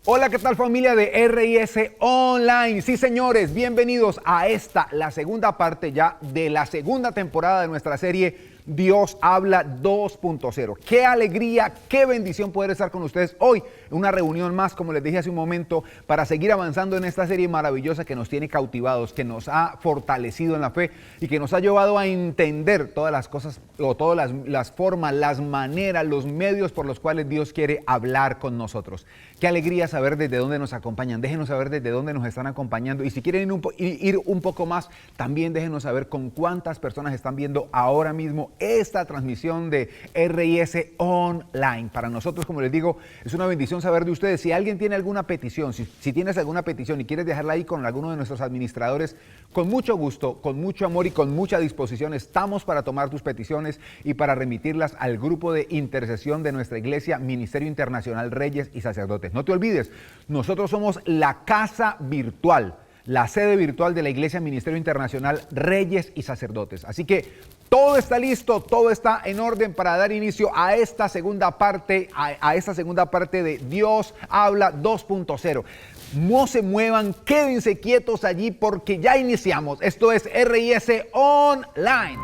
Hola, ¿qué tal familia de RIS Online? Sí, señores, bienvenidos a la segunda parte ya de la segunda temporada de nuestra serie Dios Habla 2.0. Qué alegría, qué bendición poder estar con ustedes hoy en una reunión más, como les dije hace un momento, para seguir avanzando en esta serie maravillosa que nos tiene cautivados, que nos ha fortalecido en la fe y que nos ha llevado a entender todas las cosas o todas las formas, las maneras, los medios por los cuales Dios quiere hablar con nosotros. Qué alegría saber desde dónde nos acompañan. Déjenos saber desde dónde nos están acompañando. Y si quieren ir un poco más, también déjenos saber con cuántas personas están viendo ahora mismo esta transmisión de RIS Online. Para nosotros, como les digo, es una bendición saber de ustedes. Si alguien tiene alguna petición, si tienes alguna petición y quieres dejarla ahí con alguno de nuestros administradores, con mucho gusto, con mucho amor y con mucha disposición, estamos para tomar tus peticiones y para remitirlas al grupo de intercesión de nuestra iglesia, Ministerio Internacional Reyes y Sacerdotes. No te olvides, nosotros somos la casa virtual, la sede virtual de la Iglesia Ministerio Internacional Reyes y Sacerdotes. Así que todo está listo, todo está en orden para dar inicio a esta segunda parte, a esta segunda parte de Dios Habla 2.0. No se muevan, quédense quietos allí porque ya iniciamos. Esto es RIS Online.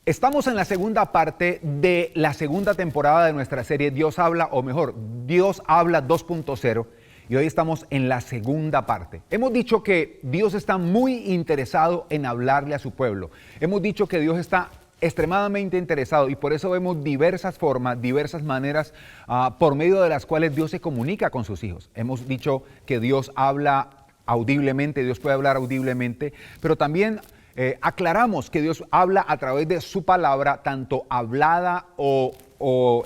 Estamos en la segunda parte de la segunda temporada de nuestra serie Dios Habla, o mejor, Dios Habla 2.0, y hoy estamos en la segunda parte. Hemos dicho que Dios está muy interesado en hablarle a su pueblo. Hemos dicho que Dios está extremadamente interesado y por eso vemos diversas formas, diversas maneras por medio de las cuales Dios se comunica con sus hijos. Hemos dicho que Dios habla audiblemente, Dios puede hablar audiblemente, pero también aclaramos que Dios habla a través de su palabra, tanto hablada o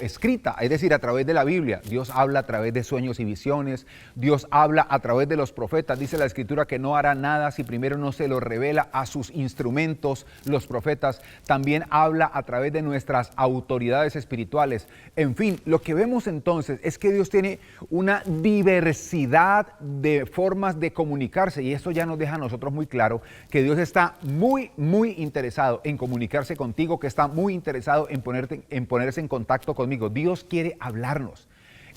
escrita, es decir, a través de la Biblia. Dios habla a través de sueños y visiones. Dios habla a través de los profetas. Dice la Escritura que no hará nada si primero no se lo revela a sus instrumentos, los profetas. También habla a través de nuestras autoridades espirituales. En fin, lo que vemos entonces es que Dios tiene una diversidad de formas de comunicarse, y esto ya nos deja a nosotros muy claro que Dios está muy interesado en comunicarse contigo, que está muy interesado en ponerse en contacto conmigo. Dios quiere hablarnos.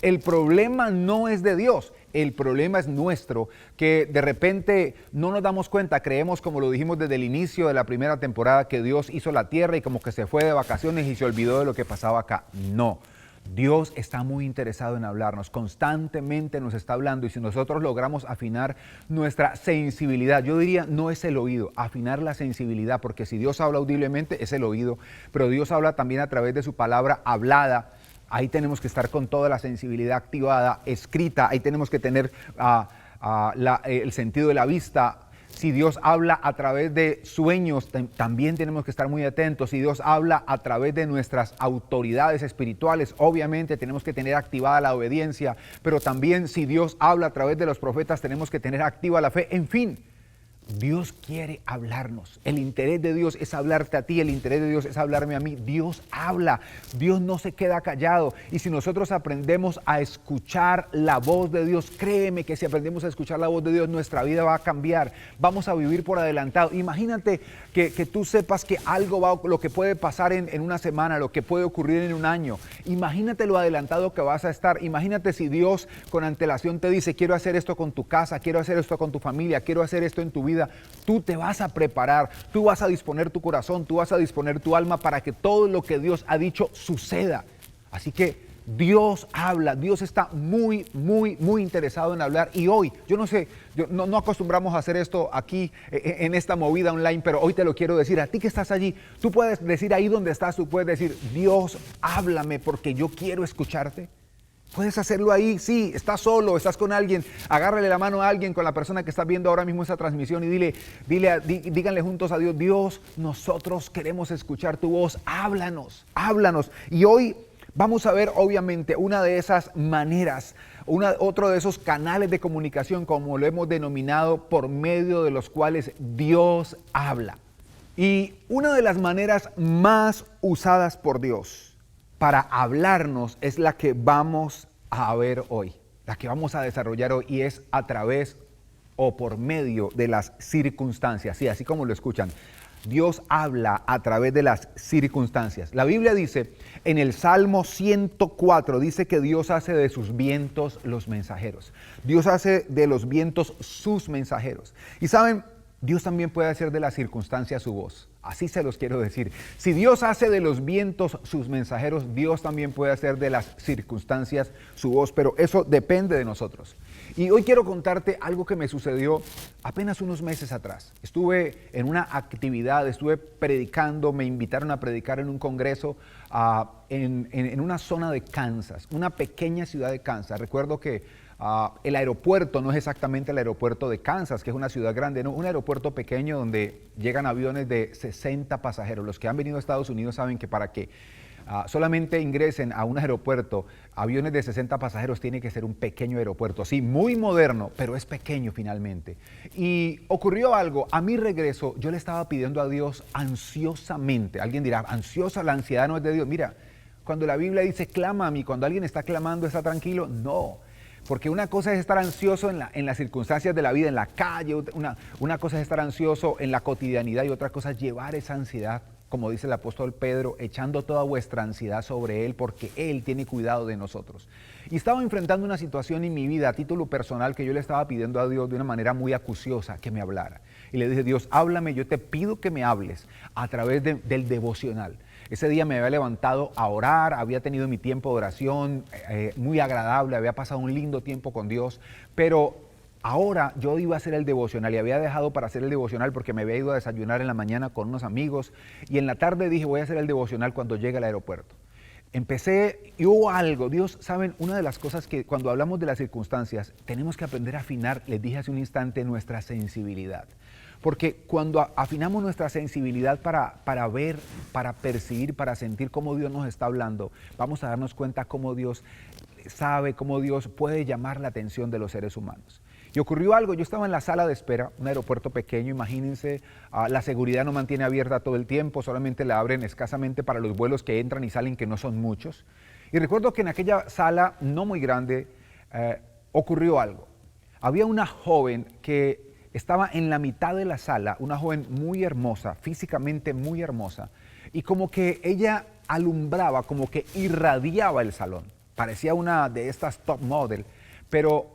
El problema no es de Dios, el problema es nuestro, que de repente no nos damos cuenta, creemos, como lo dijimos desde el inicio de la primera temporada, que Dios hizo la tierra y como que se fue de vacaciones y se olvidó de lo que pasaba acá. No. Dios está muy interesado en hablarnos, constantemente nos está hablando, y si nosotros logramos afinar nuestra sensibilidad, yo diría no es el oído, afinar la sensibilidad, porque si Dios habla audiblemente es el oído, pero Dios habla también a través de su palabra hablada. Ahí tenemos que estar con toda la sensibilidad activada, escrita, ahí tenemos que tener el sentido de la vista. Si Dios habla a través de sueños, también tenemos que estar muy atentos. Si Dios habla a través de nuestras autoridades espirituales, obviamente tenemos que tener activada la obediencia, pero también si Dios habla a través de los profetas, tenemos que tener activa la fe. En fin, Dios quiere hablarnos. El interés de Dios es hablarte a ti, el interés de Dios es hablarme a mí. Dios habla, Dios no se queda callado. Y si nosotros aprendemos a escuchar la voz de Dios, créeme que si aprendemos a escuchar la voz de Dios, nuestra vida va a cambiar. Vamos a vivir por adelantado. Imagínate que tú sepas que algo va, lo que puede pasar en una semana, lo que puede ocurrir en un año. Imagínate lo adelantado que vas a estar. Imagínate si Dios con antelación te dice, quiero hacer esto con tu casa, quiero hacer esto con tu familia, quiero hacer esto en tu vida. Tú te vas a preparar, tú vas a disponer tu corazón, tú vas a disponer tu alma para que todo lo que Dios ha dicho suceda. Así que Dios habla, Dios está muy interesado en hablar. Y hoy, yo no sé, no acostumbramos a hacer esto aquí en esta movida online, pero hoy te lo quiero decir, a ti que estás allí, tú puedes decir ahí donde estás, tú puedes decir, Dios, háblame porque yo quiero escucharte. Puedes hacerlo ahí, sí, estás solo, estás con alguien, agárrale la mano a alguien, con la persona que está viendo ahora mismo esta transmisión, y díganle juntos a Dios, Dios, nosotros queremos escuchar tu voz, háblanos. Y hoy vamos a ver obviamente una de esas maneras, otro de esos canales de comunicación, como lo hemos denominado, por medio de los cuales Dios habla. Y una de las maneras más usadas por Dios para hablarnos es la que vamos a ver hoy, la que vamos a desarrollar hoy, y es a través o por medio de las circunstancias. Sí, así como lo escuchan. Dios habla a través de las circunstancias. La Biblia dice en el Salmo 104, dice que Dios hace de sus vientos los mensajeros. Dios hace de los vientos sus mensajeros. Y saben, Dios también puede hacer de las circunstancias su voz. Así se los quiero decir. Si Dios hace de los vientos sus mensajeros, Dios también puede hacer de las circunstancias su voz, pero eso depende de nosotros. Y hoy quiero contarte algo que me sucedió apenas unos meses atrás. Estuve en una actividad, estuve predicando, me invitaron a predicar en un congreso en una zona de Kansas, una pequeña ciudad de Kansas. Recuerdo que el aeropuerto no es exactamente el aeropuerto de Kansas, que es una ciudad grande, no, un aeropuerto pequeño donde llegan aviones de 60 pasajeros. Los que han venido a Estados Unidos saben que para que solamente ingresen a un aeropuerto, aviones de 60 pasajeros, tiene que ser un pequeño aeropuerto. Sí, muy moderno, pero es pequeño finalmente. Y ocurrió algo, a mi regreso yo le estaba pidiendo a Dios ansiosamente. Alguien dirá, ansiosa, la ansiedad no es de Dios. Mira, cuando la Biblia dice clama a mí, cuando alguien está clamando, está tranquilo, no. Porque una cosa es estar ansioso en las circunstancias de la vida, en la calle, una cosa es estar ansioso en la cotidianidad y otra cosa es llevar esa ansiedad, como dice el apóstol Pedro, echando toda vuestra ansiedad sobre Él porque Él tiene cuidado de nosotros. Y estaba enfrentando una situación en mi vida a título personal que yo le estaba pidiendo a Dios de una manera muy acuciosa que me hablara. Y le dije, Dios, háblame, yo te pido que me hables a través del devocional. Ese día me había levantado a orar, había tenido mi tiempo de oración muy agradable, había pasado un lindo tiempo con Dios, pero ahora yo iba a hacer el devocional y había dejado para hacer el devocional porque me había ido a desayunar en la mañana con unos amigos y en la tarde dije voy a hacer el devocional cuando llegue al aeropuerto. Empecé y hubo algo, Dios, saben, una de las cosas que cuando hablamos de las circunstancias tenemos que aprender a afinar, les dije hace un instante, nuestra sensibilidad. Porque cuando afinamos nuestra sensibilidad para ver, para percibir, para sentir cómo Dios nos está hablando, vamos a darnos cuenta cómo Dios sabe, cómo Dios puede llamar la atención de los seres humanos. Y ocurrió algo, yo estaba en la sala de espera, un aeropuerto pequeño, imagínense, la seguridad no mantiene abierta todo el tiempo, solamente la abren escasamente para los vuelos que entran y salen, que no son muchos. Y recuerdo que en aquella sala no muy grande ocurrió algo. Había una joven que estaba en la mitad de la sala, una joven muy hermosa, físicamente muy hermosa, y como que ella alumbraba, como que irradiaba el salón. Parecía una de estas top model, pero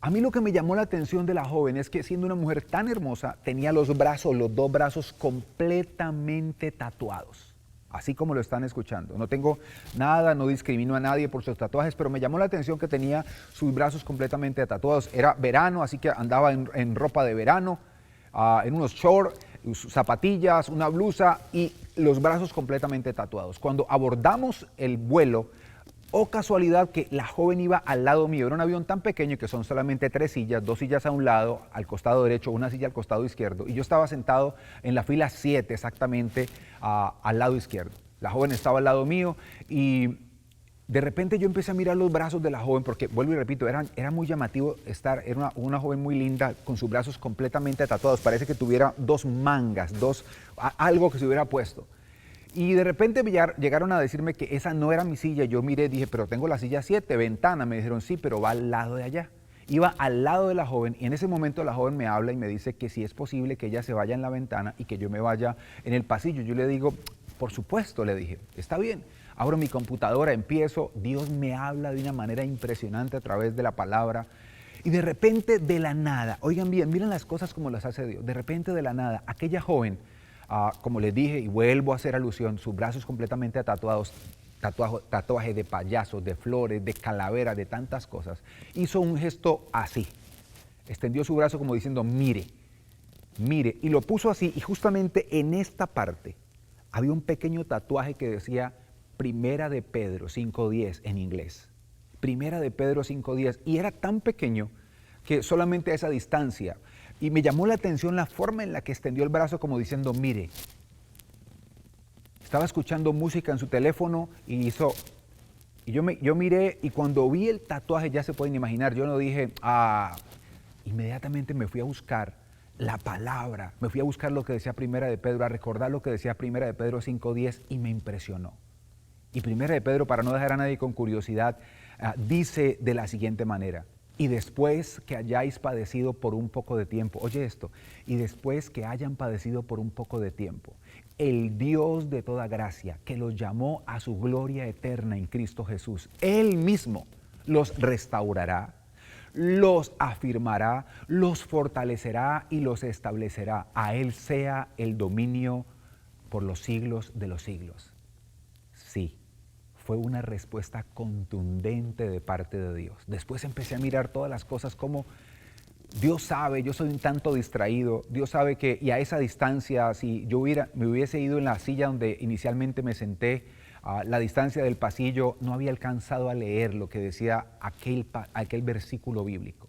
a mí lo que me llamó la atención de la joven es que siendo una mujer tan hermosa, tenía los dos brazos completamente tatuados. Así como lo están escuchando. No tengo nada, no discrimino a nadie por sus tatuajes, pero me llamó la atención que tenía sus brazos completamente tatuados. Era verano, así que andaba en ropa de verano, en unos shorts, zapatillas, una blusa y los brazos completamente tatuados. Cuando abordamos el vuelo, oh casualidad que la joven iba al lado mío. Era un avión tan pequeño que son solamente 3 sillas, 2 sillas a un lado, al costado derecho, una silla al costado izquierdo. Y yo estaba sentado en la fila 7 exactamente al lado izquierdo. La joven estaba al lado mío y de repente yo empecé a mirar los brazos de la joven porque, vuelvo y repito, era muy llamativo era una joven muy linda con sus brazos completamente tatuados. Parece que tuviera 2 mangas, algo que se hubiera puesto. Y de repente llegaron a decirme que esa no era mi silla. Yo miré, dije, pero tengo la silla 7, ventana. Me dijeron, sí, pero va al lado de allá. Iba al lado de la joven y en ese momento la joven me habla y me dice que si es posible que ella se vaya en la ventana y que yo me vaya en el pasillo. Yo le digo, por supuesto, le dije, está bien. Abro mi computadora, empiezo, Dios me habla de una manera impresionante a través de la palabra. Y de repente, de la nada, oigan bien, miren las cosas como las hace Dios. De repente, de la nada, aquella joven, como les dije y vuelvo a hacer alusión, sus brazos completamente tatuados, tatuajes de payasos, de flores, de calaveras, de tantas cosas, hizo un gesto así, extendió su brazo como diciendo, mire, mire, y lo puso así, y justamente en esta parte había un pequeño tatuaje que decía Primera de Pedro 5:10 en inglés, Primera de Pedro 5:10, y era tan pequeño que solamente a esa distancia. Y me llamó la atención la forma en la que extendió el brazo como diciendo, mire, estaba escuchando música en su teléfono y yo miré y cuando vi el tatuaje, ya se pueden imaginar, yo no dije, inmediatamente me fui a buscar la palabra, me fui a buscar lo que decía Primera de Pedro, a recordar lo que decía Primera de Pedro 5:10 y me impresionó. Y Primera de Pedro, para no dejar a nadie con curiosidad, dice de la siguiente manera, Y después que hayáis padecido por un poco de tiempo, oye esto, y después que hayan padecido por un poco de tiempo, el Dios de toda gracia, que los llamó a su gloria eterna en Cristo Jesús, Él mismo los restaurará, los afirmará, los fortalecerá y los establecerá. A Él sea el dominio por los siglos de los siglos. Sí, fue una respuesta contundente de parte de Dios. Después empecé a mirar todas las cosas como Dios sabe, yo soy un tanto distraído, Dios sabe que, y a esa distancia, si yo me hubiese ido en la silla donde inicialmente me senté, a la distancia del pasillo, no había alcanzado a leer lo que decía aquel versículo bíblico.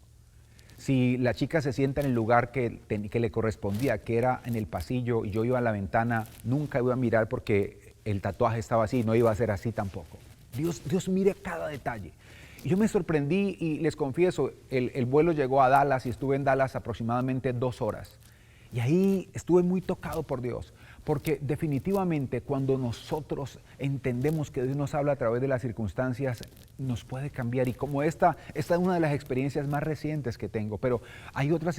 Si la chica se sienta en el lugar que le correspondía, que era en el pasillo, y yo iba a la ventana, nunca iba a mirar porque el tatuaje estaba así, no iba a ser así tampoco. Dios mire cada detalle. Y yo me sorprendí y les confieso, el vuelo llegó a Dallas y estuve en Dallas aproximadamente 2 horas. Y ahí estuve muy tocado por Dios, porque definitivamente cuando nosotros entendemos que Dios nos habla a través de las circunstancias, nos puede cambiar. Y como esta es una de las experiencias más recientes que tengo, pero hay otros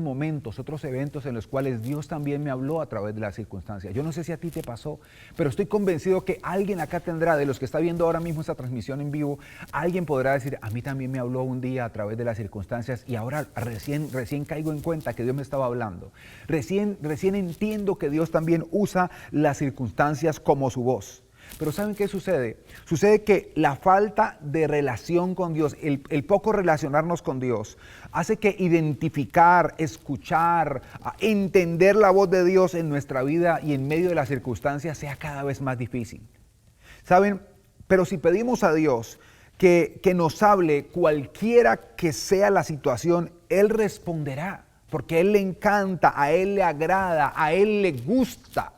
momentos, otros eventos en los cuales Dios también me habló a través de las circunstancias. Yo no sé si a ti te pasó, pero estoy convencido que alguien acá tendrá, de los que está viendo ahora mismo esta transmisión en vivo, alguien podrá decir, a mí también me habló un día a través de las circunstancias y ahora recién caigo en cuenta que Dios me estaba hablando. Recién entiendo que Dios también usa las circunstancias como su voz. Pero ¿saben qué sucede? Sucede que la falta de relación con Dios, el poco relacionarnos con Dios, hace que identificar, escuchar, entender la voz de Dios en nuestra vida y en medio de las circunstancias sea cada vez más difícil. ¿Saben? Pero si pedimos a Dios que nos hable cualquiera que sea la situación, Él responderá. Porque a Él le encanta, a Él le agrada, a Él le gusta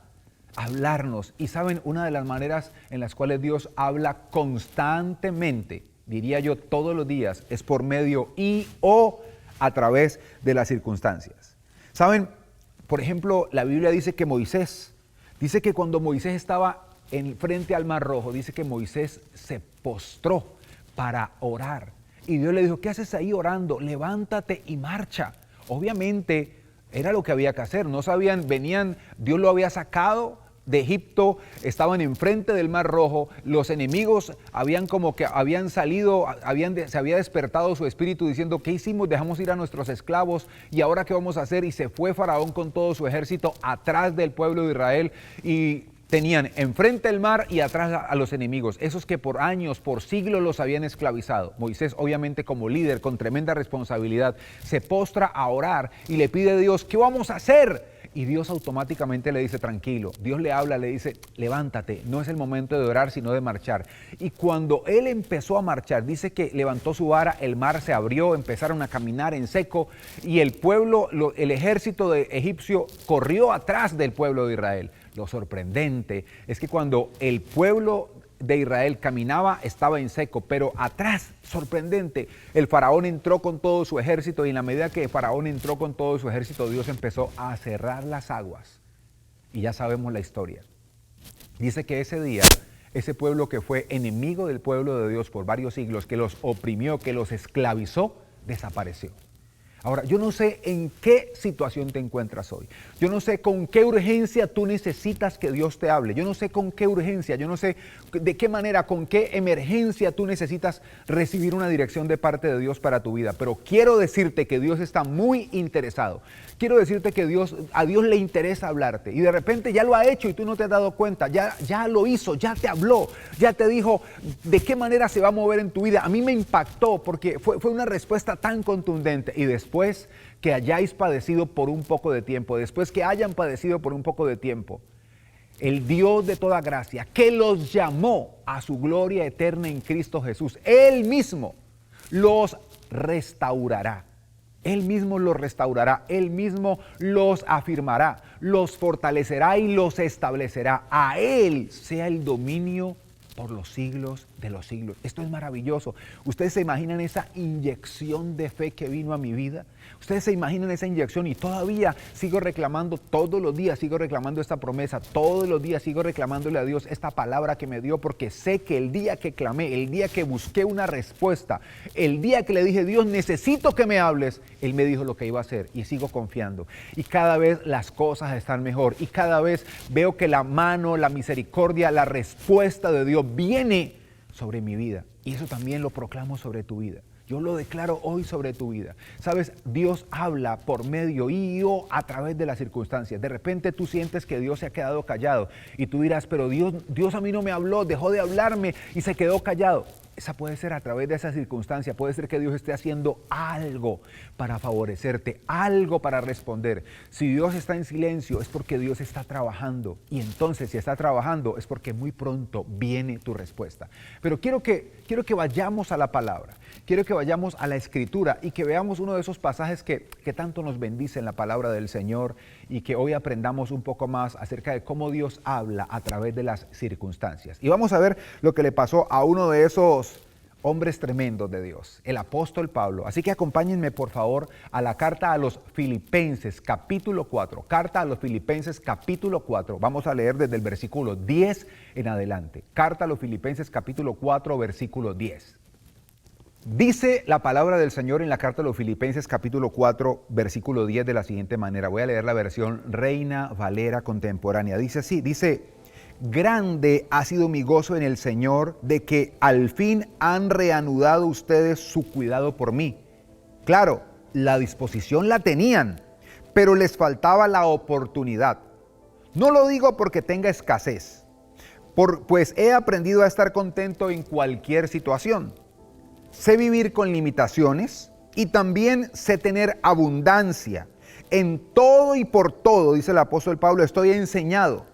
hablarnos. Y saben, una de las maneras en las cuales Dios habla constantemente, diría yo todos los días, es por medio o a través de las circunstancias. Saben, por ejemplo, la Biblia dice que dice que cuando Moisés estaba frente al Mar Rojo, dice que Moisés se postró para orar. Y Dios le dijo, ¿qué haces ahí orando? Levántate y marcha. Obviamente era lo que había que hacer, no sabían, Dios lo había sacado de Egipto, estaban enfrente del Mar Rojo, los enemigos habían salido, se había despertado su espíritu diciendo, ¿qué hicimos? Dejamos ir a nuestros esclavos y ahora ¿qué vamos a hacer? Y se fue Faraón con todo su ejército atrás del pueblo de Israel y tenían enfrente el mar y atrás a los enemigos, esos que por años, por siglos los habían esclavizado. Moisés, obviamente como líder, con tremenda responsabilidad, se postra a orar y le pide a Dios, ¿qué vamos a hacer? Y Dios automáticamente le dice, tranquilo. Dios le habla, le dice, levántate, no es el momento de orar, sino de marchar. Y cuando él empezó a marchar, dice que levantó su vara, el mar se abrió, empezaron a caminar en seco y el pueblo, el ejército egipcio corrió atrás del pueblo de Israel. Lo sorprendente es que cuando el pueblo de Israel caminaba, estaba en seco, pero atrás, sorprendente, el faraón entró con todo su ejército y en la medida que el faraón entró con todo su ejército, Dios empezó a cerrar las aguas. Y ya sabemos la historia. Dice que ese día, ese pueblo que fue enemigo del pueblo de Dios por varios siglos, que los oprimió, que los esclavizó, desapareció. Ahora, yo no sé en qué situación te encuentras hoy. Yo no sé con qué urgencia tú necesitas que Dios te hable. Yo no sé con qué urgencia, yo no sé de qué manera, con qué emergencia tú necesitas recibir una dirección de parte de Dios para tu vida. Pero quiero decirte que Dios está muy interesado. Quiero decirte que a Dios le interesa hablarte. Y de repente ya lo ha hecho y tú no te has dado cuenta. Ya lo hizo, ya te habló, ya te dijo de qué manera se va a mover en tu vida. A mí me impactó porque fue una respuesta tan contundente. Y después que hayáis padecido por un poco de tiempo, después que hayan padecido por un poco de tiempo, el Dios de toda gracia, que los llamó a su gloria eterna en Cristo Jesús, Él mismo los restaurará. Él mismo los restaurará, Él mismo los afirmará, los fortalecerá y los establecerá. A Él sea el dominio por los siglos de los siglos. Esto es maravilloso. ¿Ustedes se imaginan esa inyección de fe que vino a mi vida? ¿Ustedes se imaginan esa inyección? Y todavía sigo reclamando, todos los días sigo reclamando esta promesa, todos los días sigo reclamándole a Dios esta palabra que me dio, porque sé que el día que clamé, el día que busqué una respuesta, el día que le dije, Dios, necesito que me hables, Él me dijo lo que iba a hacer y sigo confiando. Y cada vez las cosas están mejor y cada vez veo que la mano, la misericordia, la respuesta de Dios viene sobre mi vida. Y eso también lo proclamo sobre tu vida. Yo lo declaro hoy sobre tu vida. Sabes, Dios habla por medio y o a través de las circunstancias. De repente tú sientes que Dios se ha quedado callado y tú dirás, pero Dios a mí no me habló, dejó de hablarme y se quedó callado. Esa puede ser a través de esa circunstancia, puede ser que Dios esté haciendo algo para favorecerte, algo para responder. Si Dios está en silencio es porque Dios está trabajando, y entonces si está trabajando es porque muy pronto viene tu respuesta. Pero quiero que vayamos a la palabra, quiero que vayamos a la Escritura y que veamos uno de esos pasajes que tanto nos bendice en la palabra del Señor, y que hoy aprendamos un poco más acerca de cómo Dios habla a través de las circunstancias. Y vamos a ver lo que le pasó a uno de esos hombres tremendos de Dios, el apóstol Pablo. Así que acompáñenme por favor a la carta a los Filipenses capítulo 4. Carta a los Filipenses capítulo 4. Vamos a leer desde el versículo 10 en adelante. Carta a los Filipenses capítulo 4 versículo 10. Dice la palabra del Señor en la carta a los Filipenses capítulo 4 versículo 10 de la siguiente manera. Voy a leer la versión Reina Valera contemporánea. Dice así, grande ha sido mi gozo en el Señor de que al fin han reanudado ustedes su cuidado por mí. Claro, la disposición la tenían, pero les faltaba la oportunidad. No lo digo porque tenga escasez, pues he aprendido a estar contento en cualquier situación. Sé vivir con limitaciones y también sé tener abundancia. En todo y por todo, dice el apóstol Pablo, estoy enseñado,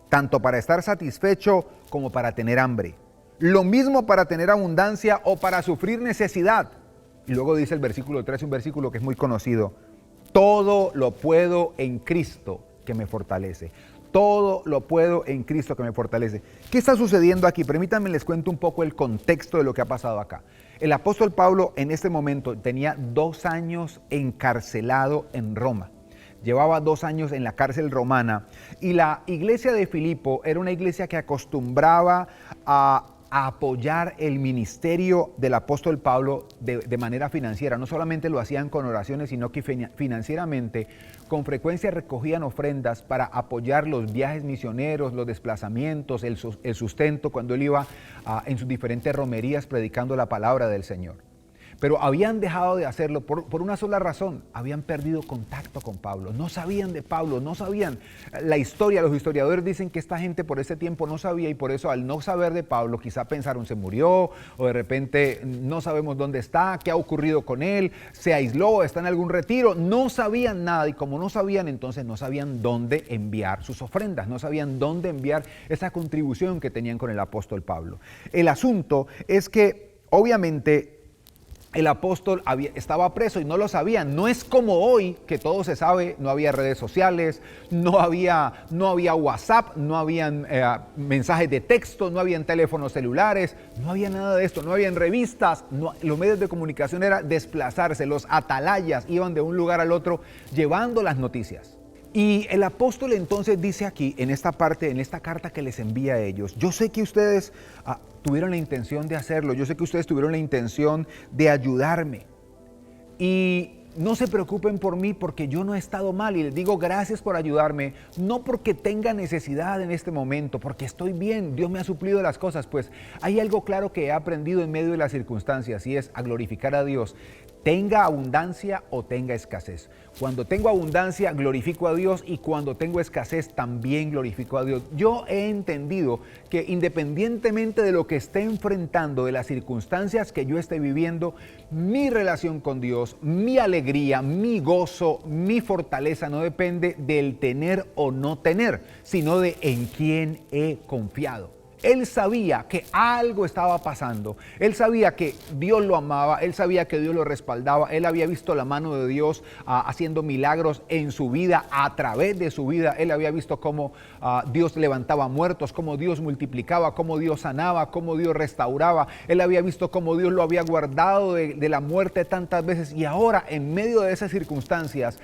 tanto para estar satisfecho como para tener hambre. Lo mismo para tener abundancia o para sufrir necesidad. Y luego dice el versículo 13, un versículo que es muy conocido. Todo lo puedo en Cristo que me fortalece. Todo lo puedo en Cristo que me fortalece. ¿Qué está sucediendo aquí? Permítanme les cuento un poco el contexto de lo que ha pasado acá. El apóstol Pablo en este momento tenía 2 años encarcelado en Roma. Llevaba 2 años en la cárcel romana, y la iglesia de Filipo era una iglesia que acostumbraba a apoyar el ministerio del apóstol Pablo de manera financiera. No solamente lo hacían con oraciones, sino que financieramente con frecuencia recogían ofrendas para apoyar los viajes misioneros, los desplazamientos, el sustento cuando él iba en sus diferentes romerías predicando la palabra del Señor. Pero habían dejado de hacerlo por una sola razón: habían perdido contacto con Pablo, no sabían de Pablo, no sabían la historia. Los historiadores dicen que esta gente por ese tiempo no sabía, y por eso al no saber de Pablo quizá pensaron se murió, o de repente no sabemos dónde está, qué ha ocurrido con él, se aisló, está en algún retiro. No sabían nada, y como no sabían, entonces no sabían dónde enviar sus ofrendas, no sabían dónde enviar esa contribución que tenían con el apóstol Pablo. El asunto es que obviamente el apóstol estaba preso y no lo sabían. No es como hoy, que todo se sabe. No había redes sociales, no había WhatsApp, no habían mensajes de texto, no habían teléfonos celulares, no había nada de esto, no habían revistas. Los medios de comunicación era desplazarse, los atalayas iban de un lugar al otro llevando las noticias. Y el apóstol entonces dice aquí, en esta parte, en esta carta que les envía a ellos: yo sé que ustedes tuvieron la intención de hacerlo, yo sé que ustedes tuvieron la intención de ayudarme. Y no se preocupen por mí, porque yo no he estado mal, y les digo gracias por ayudarme, no porque tenga necesidad en este momento, porque estoy bien, Dios me ha suplido las cosas. Pues hay algo claro que he aprendido en medio de las circunstancias, y es a glorificar a Dios, tenga abundancia o tenga escasez. Cuando tengo abundancia, glorifico a Dios, y cuando tengo escasez, también glorifico a Dios. Yo he entendido que independientemente de lo que esté enfrentando, de las circunstancias que yo esté viviendo, mi relación con Dios, mi alegría, mi gozo, mi fortaleza no depende del tener o no tener, sino de en quién he confiado. Él sabía que algo estaba pasando. Él sabía que Dios lo amaba. Él sabía que Dios lo respaldaba. Él había visto la mano de Dios haciendo milagros en su vida, a través de su vida. Él había visto cómo Dios levantaba muertos, cómo Dios multiplicaba, cómo Dios sanaba, cómo Dios restauraba. Él había visto cómo Dios lo había guardado de la muerte tantas veces. Y ahora, en medio de esas circunstancias,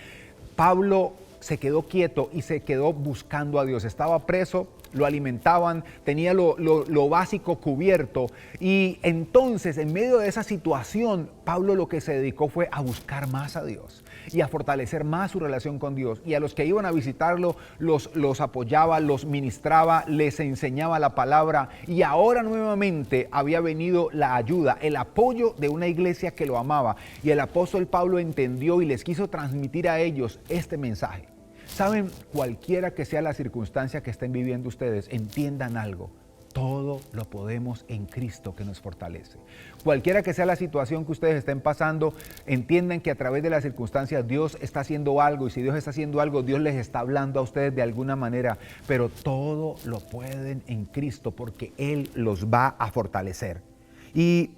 Pablo se quedó quieto y se quedó buscando a Dios. Estaba preso, lo alimentaban, tenía lo básico cubierto. Y entonces, en medio de esa situación, Pablo lo que se dedicó fue a buscar más a Dios y a fortalecer más su relación con Dios. Y a los que iban a visitarlo, los apoyaba, los ministraba, les enseñaba la palabra. Y ahora nuevamente había venido la ayuda, el apoyo de una iglesia que lo amaba. Y el apóstol Pablo entendió y les quiso transmitir a ellos este mensaje. Saben, cualquiera que sea la circunstancia que estén viviendo ustedes, entiendan algo. Todo lo podemos en Cristo que nos fortalece. Cualquiera que sea la situación que ustedes estén pasando, entiendan que a través de las circunstancias Dios está haciendo algo. Y si Dios está haciendo algo, Dios les está hablando a ustedes de alguna manera. Pero todo lo pueden en Cristo porque Él los va a fortalecer. Y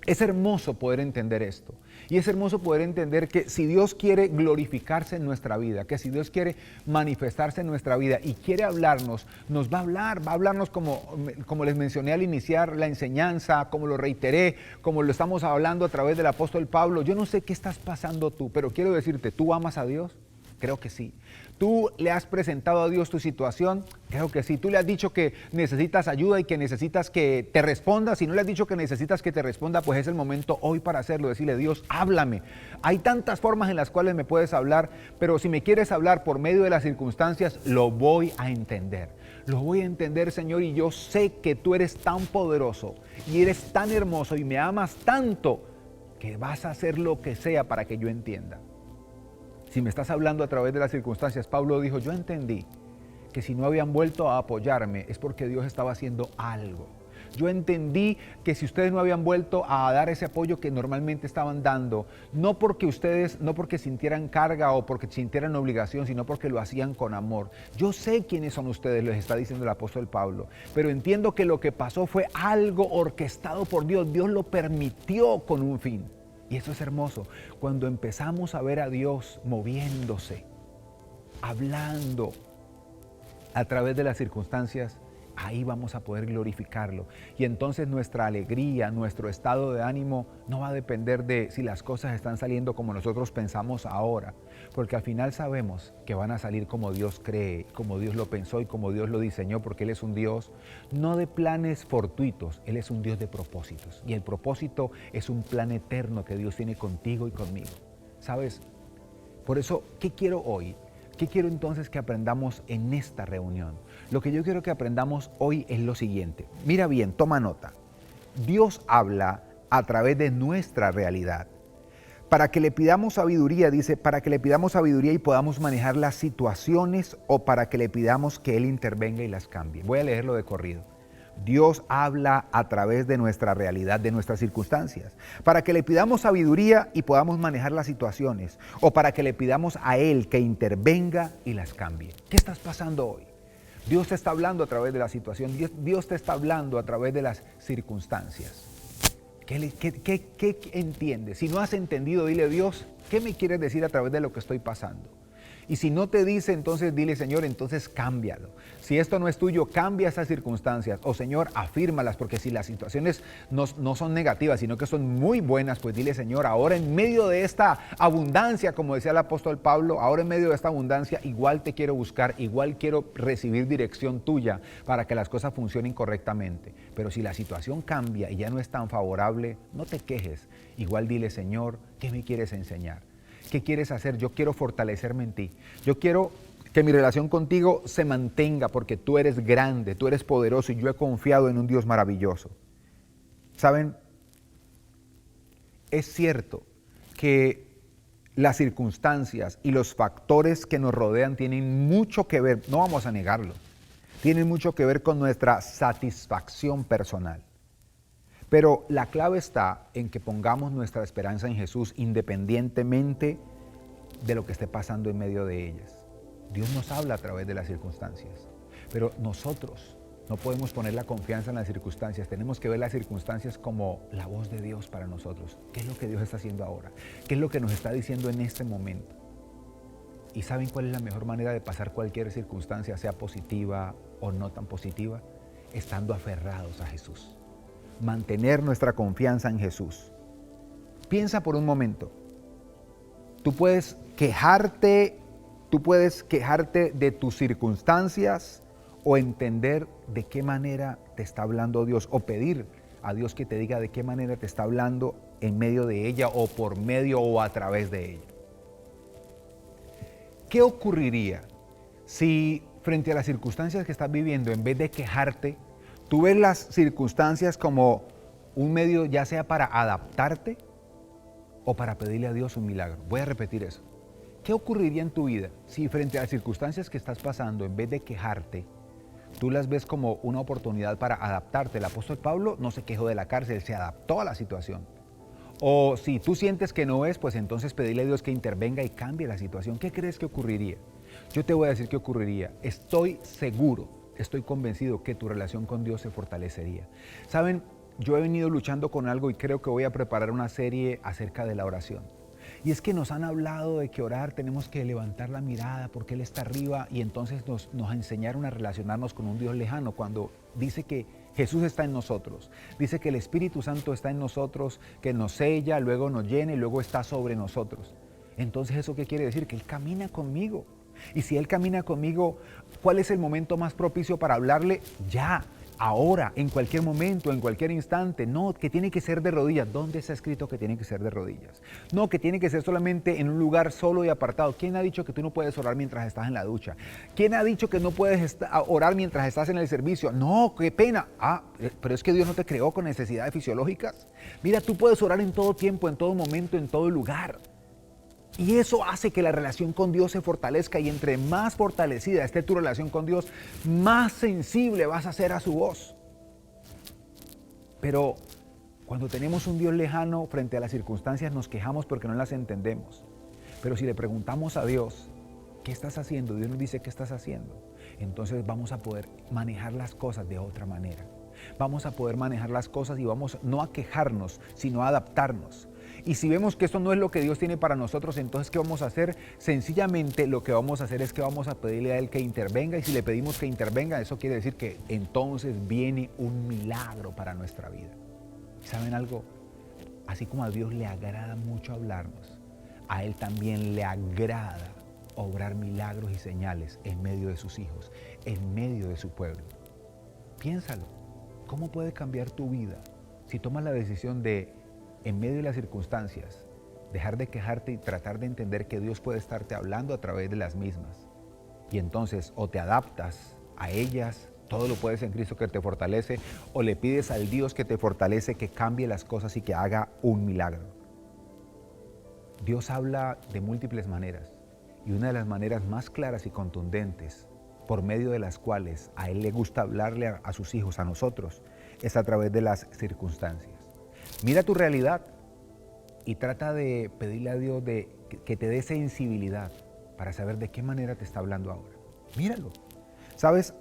es hermoso poder entender esto. Y es hermoso poder entender que si Dios quiere glorificarse en nuestra vida, que si Dios quiere manifestarse en nuestra vida y quiere hablarnos, nos va a hablarnos como les mencioné al iniciar la enseñanza, como lo reiteré, como lo estamos hablando a través del apóstol Pablo. Yo no sé qué estás pasando tú, pero quiero decirte, ¿tú amas a Dios? Creo que sí. ¿Tú le has presentado a Dios tu situación? Creo que sí. ¿Tú le has dicho que necesitas ayuda y que necesitas que te responda? Si no le has dicho que necesitas que te responda, pues es el momento hoy para hacerlo. Decirle, Dios, háblame. Hay tantas formas en las cuales me puedes hablar, pero si me quieres hablar por medio de las circunstancias, lo voy a entender. Lo voy a entender, Señor, y yo sé que tú eres tan poderoso y eres tan hermoso y me amas tanto que vas a hacer lo que sea para que yo entienda. Si me estás hablando a través de las circunstancias, Pablo dijo, yo entendí que si no habían vuelto a apoyarme es porque Dios estaba haciendo algo. Yo entendí que si ustedes no habían vuelto a dar ese apoyo que normalmente estaban dando, no porque sintieran carga o porque sintieran obligación, sino porque lo hacían con amor. Yo sé quiénes son ustedes, les está diciendo el apóstol Pablo, pero entiendo que lo que pasó fue algo orquestado por Dios. Dios lo permitió con un fin. Y eso es hermoso, cuando empezamos a ver a Dios moviéndose, hablando a través de las circunstancias, ahí vamos a poder glorificarlo. Y entonces nuestra alegría, nuestro estado de ánimo no va a depender de si las cosas están saliendo como nosotros pensamos ahora, porque al final sabemos que van a salir como Dios cree, como Dios lo pensó y como Dios lo diseñó, porque Él es un Dios no de planes fortuitos, Él es un Dios de propósitos. Y el propósito es un plan eterno que Dios tiene contigo y conmigo. ¿Sabes? Por eso, ¿qué quiero hoy? ¿Qué quiero entonces que aprendamos en esta reunión? Lo que yo quiero que aprendamos hoy es lo siguiente. Mira bien, toma nota. Dios habla a través de nuestra realidad. Para que le pidamos sabiduría, dice, para que le pidamos sabiduría y podamos manejar las situaciones o para que le pidamos que Él intervenga y las cambie. Voy a leerlo de corrido. Dios habla a través de nuestra realidad, de nuestras circunstancias, para que le pidamos sabiduría y podamos manejar las situaciones, o para que le pidamos a Él que intervenga y las cambie. ¿Qué estás pasando hoy? Dios te está hablando a través de la situación, Dios te está hablando a través de las circunstancias. ¿Qué entiendes? Si no has entendido, dile, Dios, ¿qué me quieres decir a través de lo que estoy pasando? Y si no te dice, entonces dile, Señor, entonces cámbialo. Si esto no es tuyo, cambia esas circunstancias. O Señor, afírmalas, porque si las situaciones no son negativas, sino que son muy buenas, pues dile, Señor, ahora en medio de esta abundancia, como decía el apóstol Pablo, ahora en medio de esta abundancia, igual te quiero buscar, igual quiero recibir dirección tuya para que las cosas funcionen correctamente. Pero si la situación cambia y ya no es tan favorable, no te quejes. Igual dile, Señor, ¿qué me quieres enseñar? ¿Qué quieres hacer? Yo quiero fortalecerme en ti. Yo quiero que mi relación contigo se mantenga porque tú eres grande, tú eres poderoso y yo he confiado en un Dios maravilloso. ¿Saben? Es cierto que las circunstancias y los factores que nos rodean tienen mucho que ver, no vamos a negarlo, tienen mucho que ver con nuestra satisfacción personal. Pero la clave está en que pongamos nuestra esperanza en Jesús independientemente de lo que esté pasando en medio de ellas. Dios nos habla a través de las circunstancias, pero nosotros No podemos poner la confianza en las circunstancias, tenemos que ver las circunstancias como la voz de Dios para nosotros. ¿Qué es lo que Dios está haciendo ahora? ¿Qué es lo que nos está diciendo en este momento? ¿Y saben cuál es la mejor manera de pasar cualquier circunstancia, sea positiva o no tan positiva? Estando aferrados a Jesús. Mantener nuestra confianza en Jesús. Piensa por un momento. Tú puedes quejarte de tus circunstancias o entender de qué manera te está hablando Dios o pedir a Dios que te diga de qué manera te está hablando en medio de ella o por medio o a través de ella. ¿Qué ocurriría si frente a las circunstancias que estás viviendo, en vez de quejarte, tú ves las circunstancias como un medio ya sea para adaptarte o para pedirle a Dios un milagro? Voy a repetir eso. ¿Qué ocurriría en tu vida si frente a las circunstancias que estás pasando, en vez de quejarte, tú las ves como una oportunidad para adaptarte? El apóstol Pablo no se quejó de la cárcel, se adaptó a la situación. O si tú sientes que no es, pues entonces pedirle a Dios que intervenga y cambie la situación. ¿Qué crees que ocurriría? Yo te voy a decir qué ocurriría. Estoy seguro, estoy convencido que tu relación con Dios se fortalecería. ¿Saben? Yo he venido luchando con algo y creo que voy a preparar una serie acerca de la oración. Y es que nos han hablado de que orar tenemos que levantar la mirada porque Él está arriba, y entonces nos enseñaron a relacionarnos con un Dios lejano cuando dice que Jesús está en nosotros. Dice que el Espíritu Santo está en nosotros, que nos sella, luego nos llena y luego está sobre nosotros. Entonces, ¿eso qué quiere decir? Que Él camina conmigo. Y si Él camina conmigo, ¿cuál es el momento más propicio para hablarle? Ya, ahora, en cualquier momento, en cualquier instante. No, que tiene que ser de rodillas. ¿Dónde está escrito que tiene que ser de rodillas? No, que tiene que ser solamente en un lugar solo y apartado. ¿Quién ha dicho que tú no puedes orar mientras estás en la ducha? ¿Quién ha dicho que no puedes orar mientras estás en el servicio? No, qué pena. Pero es que Dios no te creó con necesidades fisiológicas. Mira, tú puedes orar en todo tiempo, en todo momento, en todo lugar. Y eso hace que la relación con Dios se fortalezca, y entre más fortalecida esté tu relación con Dios, más sensible vas a ser a su voz. Pero cuando tenemos un Dios lejano, frente a las circunstancias nos quejamos porque no las entendemos. Pero si le preguntamos a Dios, ¿qué estás haciendo? Dios nos dice, ¿qué estás haciendo? Entonces vamos a poder manejar las cosas de otra manera. Vamos a poder manejar las cosas y vamos no a quejarnos, sino a adaptarnos. Y si vemos que esto no es lo que Dios tiene para nosotros, entonces ¿qué vamos a hacer? Sencillamente lo que vamos a hacer es que vamos a pedirle a Él que intervenga, y si le pedimos que intervenga, eso quiere decir que entonces viene un milagro para nuestra vida. ¿Saben algo? Así como a Dios le agrada mucho hablarnos, a Él también le agrada obrar milagros y señales en medio de sus hijos, en medio de su pueblo. Piénsalo, ¿cómo puede cambiar tu vida si tomas la decisión de, en medio de las circunstancias, dejar de quejarte y tratar de entender que Dios puede estarte hablando a través de las mismas? Y entonces o te adaptas a ellas, todo lo puedes en Cristo que te fortalece, o le pides al Dios que te fortalece que cambie las cosas y que haga un milagro. Dios habla de múltiples maneras, y una de las maneras más claras y contundentes por medio de las cuales a Él le gusta hablarle a sus hijos, a nosotros, es a través de las circunstancias. Mira tu realidad y trata de pedirle a Dios que te dé sensibilidad para saber de qué manera te está hablando ahora. Míralo. ¿Sabes?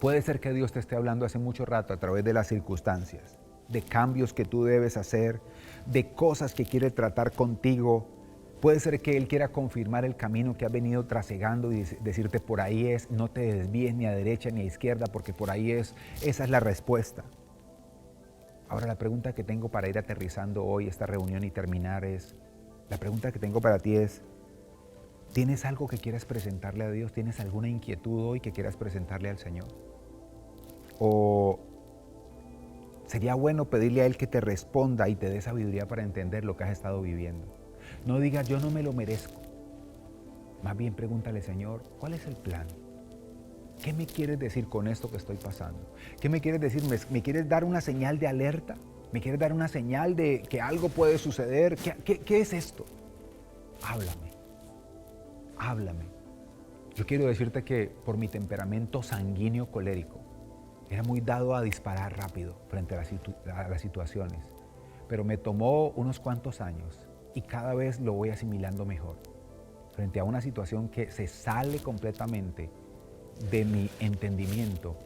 Puede ser que Dios te esté hablando hace mucho rato a través de las circunstancias, de cambios que tú debes hacer, de cosas que quiere tratar contigo. Puede ser que Él quiera confirmar el camino que has venido trasegando y decirte por ahí es, no te desvíes ni a derecha ni a izquierda porque por ahí es, esa es la respuesta. Ahora la pregunta que tengo para ir aterrizando hoy esta reunión y terminar la pregunta que tengo para ti es, ¿tienes algo que quieras presentarle a Dios? ¿Tienes alguna inquietud hoy que quieras presentarle al Señor? ¿O sería bueno pedirle a Él que te responda y te dé sabiduría para entender lo que has estado viviendo? No digas, yo no me lo merezco. Más bien pregúntale, Señor, ¿cuál es el plan? ¿Qué me quieres decir con esto que estoy pasando? ¿Qué me quieres decir? ¿Me quieres dar una señal de alerta? ¿Me quieres dar una señal de que algo puede suceder? ¿Qué es esto? Háblame. Háblame. Yo quiero decirte que por mi temperamento sanguíneo colérico, era muy dado a disparar rápido frente a las situaciones, pero me tomó unos cuantos años y cada vez lo voy asimilando mejor. Frente a una situación que se sale completamente de mi entendimiento,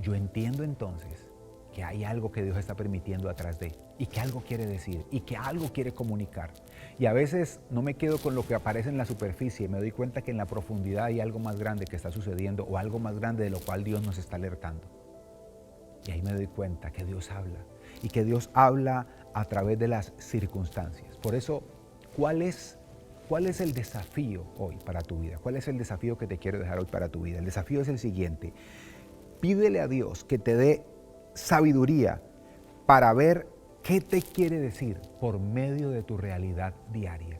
yo entiendo entonces que hay algo que Dios está permitiendo atrás de, y que algo quiere decir, y que algo quiere comunicar. Y a veces no me quedo con lo que aparece en la superficie, me doy cuenta que en la profundidad hay algo más grande que está sucediendo, o algo más grande de lo cual Dios nos está alertando. Y ahí me doy cuenta que Dios habla, y que Dios habla a través de las circunstancias. Por eso, ¿cuál es el desafío hoy para tu vida? ¿Cuál es el desafío que te quiero dejar hoy para tu vida? El desafío es el siguiente: pídele a Dios que te dé sabiduría para ver qué te quiere decir por medio de tu realidad diaria.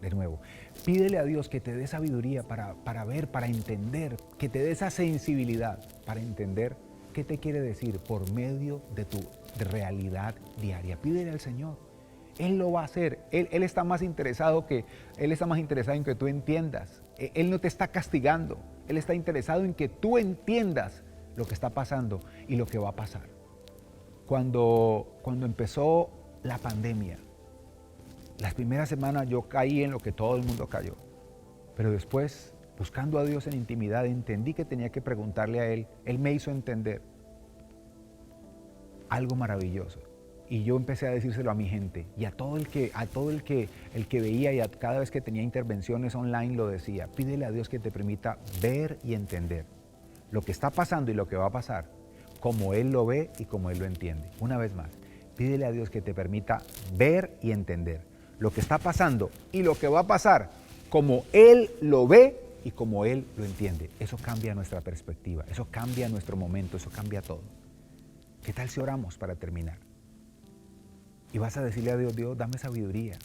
De nuevo, pídele a Dios que te dé sabiduría para ver, para entender, que te dé esa sensibilidad para entender qué te quiere decir por medio de tu realidad diaria. Pídele al Señor. Él lo va a hacer. Él está más interesado en que tú entiendas. Él no te está castigando. Él está interesado en que tú entiendas lo que está pasando y lo que va a pasar. Cuando empezó la pandemia, las primeras semanas yo caí en lo que todo el mundo cayó. Pero después, buscando a Dios en intimidad, entendí que tenía que preguntarle a Él. Él me hizo entender algo maravilloso. Y yo empecé a decírselo a mi gente y a todo el que veía, y cada vez que tenía intervenciones online lo decía: pídele a Dios que te permita ver y entender lo que está pasando y lo que va a pasar, como Él lo ve y como Él lo entiende. Una vez más, pídele a Dios que te permita ver y entender lo que está pasando y lo que va a pasar, como Él lo ve y como Él lo entiende. Eso cambia nuestra perspectiva, eso cambia nuestro momento, eso cambia todo. ¿Qué tal si oramos para terminar? Y vas a decirle a Dios: Dios, dame sabiduría,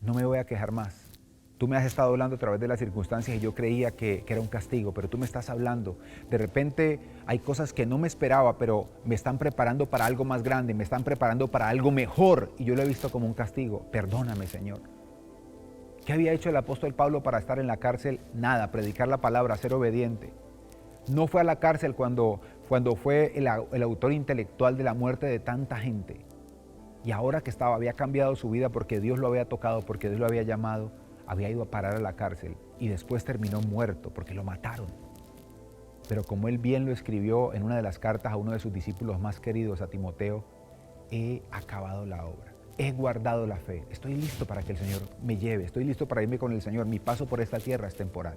no me voy a quejar más. Tú me has estado hablando a través de las circunstancias y yo creía que era un castigo, pero tú me estás hablando. De repente hay cosas que no me esperaba, pero me están preparando para algo más grande, me están preparando para algo mejor, y yo lo he visto como un castigo. Perdóname, Señor. ¿Qué había hecho el apóstol Pablo para estar en la cárcel? Nada, predicar la palabra, ser obediente. No fue a la cárcel cuando fue el autor intelectual de la muerte de tanta gente. Y ahora que había cambiado su vida porque Dios lo había tocado, porque Dios lo había llamado, había ido a parar a la cárcel y después terminó muerto porque lo mataron. Pero como él bien lo escribió en una de las cartas a uno de sus discípulos más queridos, a Timoteo: he acabado la obra, he guardado la fe, estoy listo para que el Señor me lleve, estoy listo para irme con el Señor. Mi paso por esta tierra es temporal.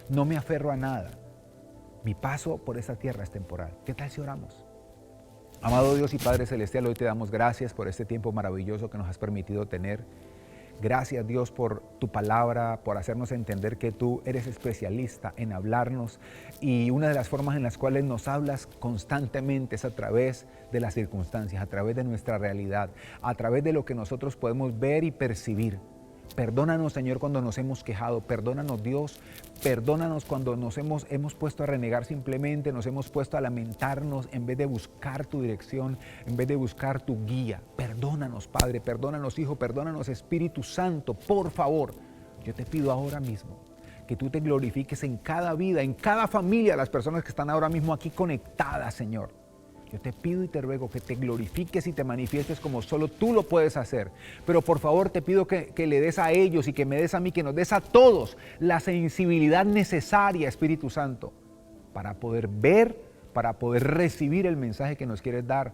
No me aferro a nada. Mi paso por esta tierra es temporal. ¿Qué tal si oramos? Amado Dios y Padre Celestial, hoy te damos gracias por este tiempo maravilloso que nos has permitido tener. Gracias, Dios, por tu palabra, por hacernos entender que tú eres especialista en hablarnos, y una de las formas en las cuales nos hablas constantemente es a través de las circunstancias, a través de nuestra realidad, a través de lo que nosotros podemos ver y percibir. Perdónanos, Señor, cuando nos hemos quejado. Perdónanos, Dios. Perdónanos cuando nos hemos puesto a renegar simplemente, nos hemos puesto a lamentarnos en vez de buscar tu dirección, en vez de buscar tu guía. Perdónanos, Padre. Perdónanos, Hijo. Perdónanos, Espíritu Santo. Por favor, yo te pido ahora mismo que tú te glorifiques en cada vida, en cada familia, las personas que están ahora mismo aquí conectadas, Señor. Yo te pido y te ruego que te glorifiques y te manifiestes como solo tú lo puedes hacer. Pero por favor te pido que le des a ellos y que me des a mí, que nos des a todos la sensibilidad necesaria, Espíritu Santo, para poder ver, para poder recibir el mensaje que nos quieres dar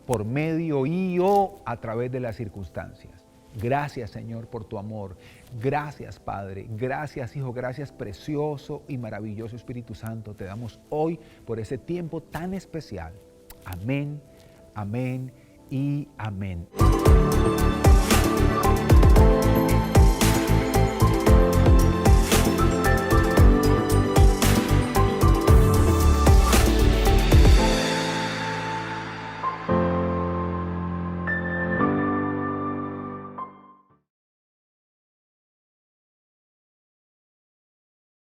por medio y o a través de las circunstancias. Gracias, Señor, por tu amor. Gracias, Padre. Gracias, Hijo. Gracias, precioso y maravilloso Espíritu Santo. Te damos hoy por ese tiempo tan especial. Amén, amén y amén.